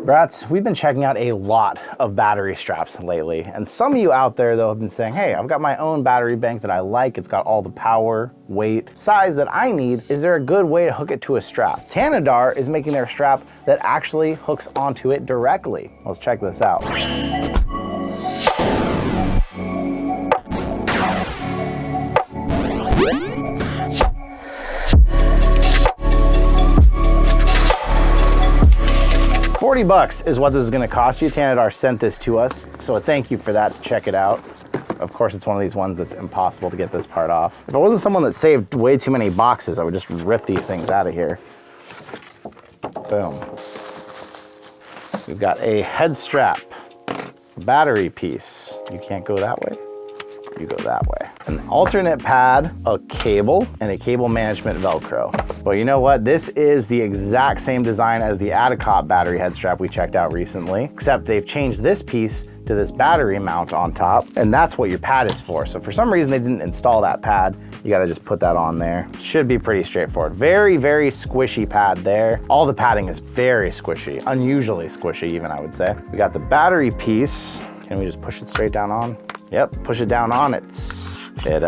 Brats, we've been checking out a lot of battery straps lately, and some of you out there though have been saying, hey, I've got my own battery bank that I like. It's got all the power, weight, size that I need. Is there a good way to hook it to a strap? Tanedar is making their strap that actually hooks onto it directly. Let's check this out. $40 is what this is gonna cost you. Tanedar sent this to us, so a thank you for that. Check it out. Of course, it's one of these ones that's impossible to get this part off. If I wasn't someone that saved way too many boxes, I would just rip these things out of here. Boom. We've got a head strap, a battery piece. You can't go that way. You go that way. An alternate pad, a cable, and a cable management Velcro. But you know what? This is the exact same design as the Atacop battery head strap we checked out recently, except they've changed this piece to this battery mount on top, and that's what your pad is for. So for some reason they didn't install that pad. You gotta just put that on there. Should be pretty straightforward. Very, very squishy pad there. All the padding is very squishy, unusually squishy even, I would say. We got the battery piece. Can we just push it straight down on? Yep, push it down on it. It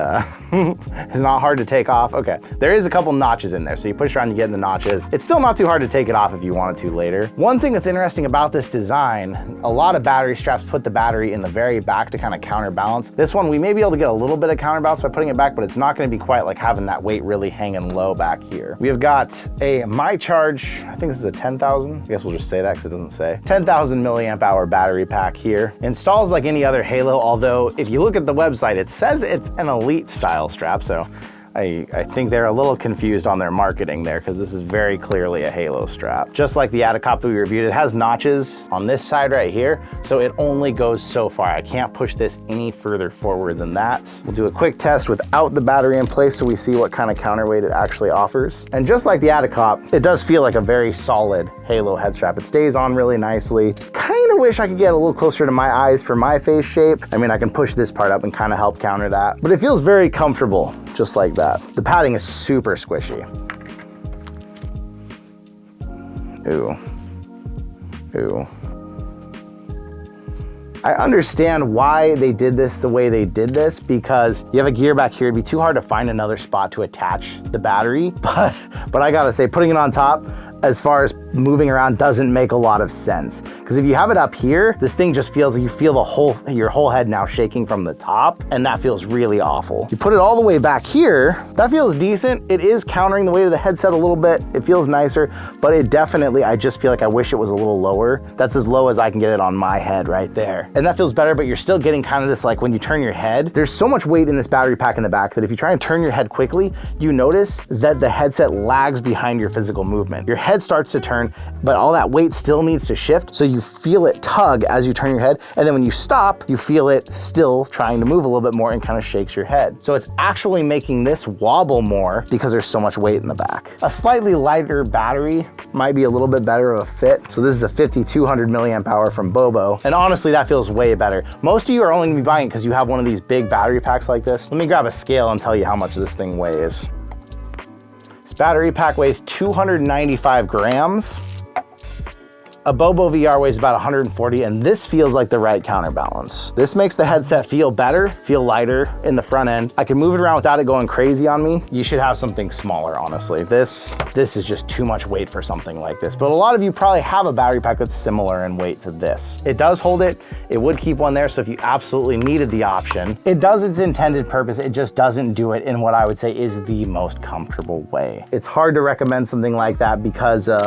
is not hard to take off. Okay, there is a couple notches in there, so you push around, you get in the notches. It's still not too hard to take it off if you wanted to later. One thing that's interesting about this design, a lot of battery straps put the battery in the very back to kind of counterbalance. This one, we may be able to get a little bit of counterbalance by putting it back, but it's not gonna be quite like having that weight really hanging low back here. We have got a MyCharge, I think this is a 10,000. I guess we'll just say that because it doesn't say. 10,000 milliamp hour battery pack here. Installs like any other Halo, although if you look at the website, it says it's an elite style strap, so I think they're a little confused on their marketing there because this is very clearly a Halo strap. Just like the Atacop that we reviewed, it has notches on this side right here, so it only goes so far. I can't push this any further forward than that. We'll do a quick test without the battery in place so we see what kind of counterweight it actually offers. And just like the Atacop, it does feel like a very solid Halo head strap. It stays on really nicely. Kind of wish I could get a little closer to my eyes for my face shape. I mean, I can push this part up and kind of help counter that, but it feels very comfortable, just like that. The padding is super squishy. Ooh. Ooh. I understand why they did this the way they did this, because you have a gear back here. It'd be too hard to find another spot to attach the battery, but I gotta say, putting it on top, as far as moving around, doesn't make a lot of sense. Because if you have it up here, this thing just feels like you feel your whole head now shaking from the top, and that feels really awful. You put it all the way back here, that feels decent. It is countering the weight of the headset a little bit. It feels nicer, but it definitely, I just feel like I wish it was a little lower. That's as low as I can get it on my head right there. And that feels better, but you're still getting kind of this, like when you turn your head, there's so much weight in this battery pack in the back that if you try and turn your head quickly, you notice that the headset lags behind your physical movement. Your head starts to turn, but all that weight still needs to shift, so you feel it tug as you turn your head, and then when you stop, you feel it still trying to move a little bit more and kind of shakes your head. So it's actually making this wobble more because there's so much weight in the back. A slightly lighter battery might be a little bit better of a fit. So this is a 5200 milliamp hour from Bobo, and honestly, that feels way better. Most of you are only gonna be buying it because you have one of these big battery packs like this. Let me grab a scale and tell you how much this thing weighs. This battery pack weighs 295 grams. A Bobo VR weighs about 140, and this feels like the right counterbalance. This makes the headset feel better, feel lighter in the front end. I can move it around without it going crazy on me. You should have something smaller, honestly. This is just too much weight for something like this. But a lot of you probably have a battery pack that's similar in weight to this. It does hold it. It would keep one there, so if you absolutely needed the option, it does its intended purpose. It just doesn't do it in what I would say is the most comfortable way. It's hard to recommend something like that because of,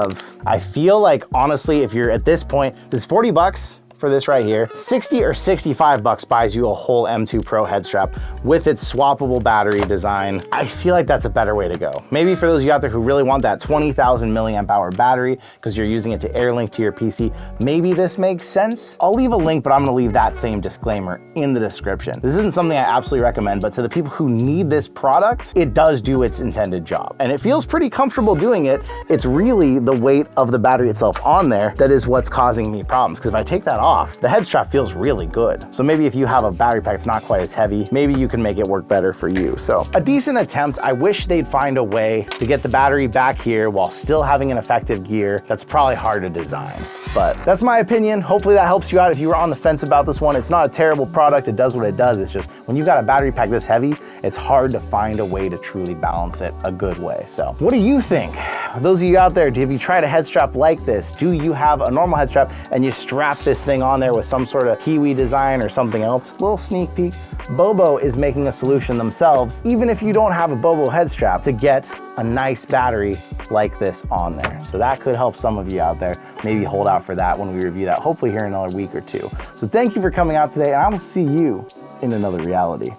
I feel like, honestly, if you're at this point, this is $40 for this right here. 60 or 65 bucks buys you a whole M2 Pro head strap with its swappable battery design. I feel like that's a better way to go. Maybe for those of you out there who really want that 20,000 milliamp hour battery because you're using it to Airlink to your PC, maybe this makes sense. I'll leave a link, but I'm gonna leave that same disclaimer in the description. This isn't something I absolutely recommend, but to the people who need this product, it does do its intended job. And it feels pretty comfortable doing it. It's really the weight of the battery itself on there that is what's causing me problems. Because if I take that off, off, the head strap feels really good. So maybe if you have a battery pack that's not quite as heavy, maybe you can make it work better for you. So a decent attempt. I wish they'd find a way to get the battery back here while still having an effective gear. That's probably hard to design, but that's my opinion. Hopefully that helps you out if you were on the fence about this one. It's not a terrible product. It does what it does. It's just when you've got a battery pack this heavy, it's hard to find a way to truly balance it a good way. So what do you think? Those of you out there, have you tried a head strap like this? Do you have a normal head strap and you strap this thing on there with some sort of Kiwi design or something else? Little sneak peek. Bobo is making a solution themselves, even if you don't have a Bobo head strap, to get a nice battery like this on there. So that could help some of you out there. Maybe hold out for that when we review that, hopefully here in another week or two. So thank you for coming out today, and I will see you in another reality.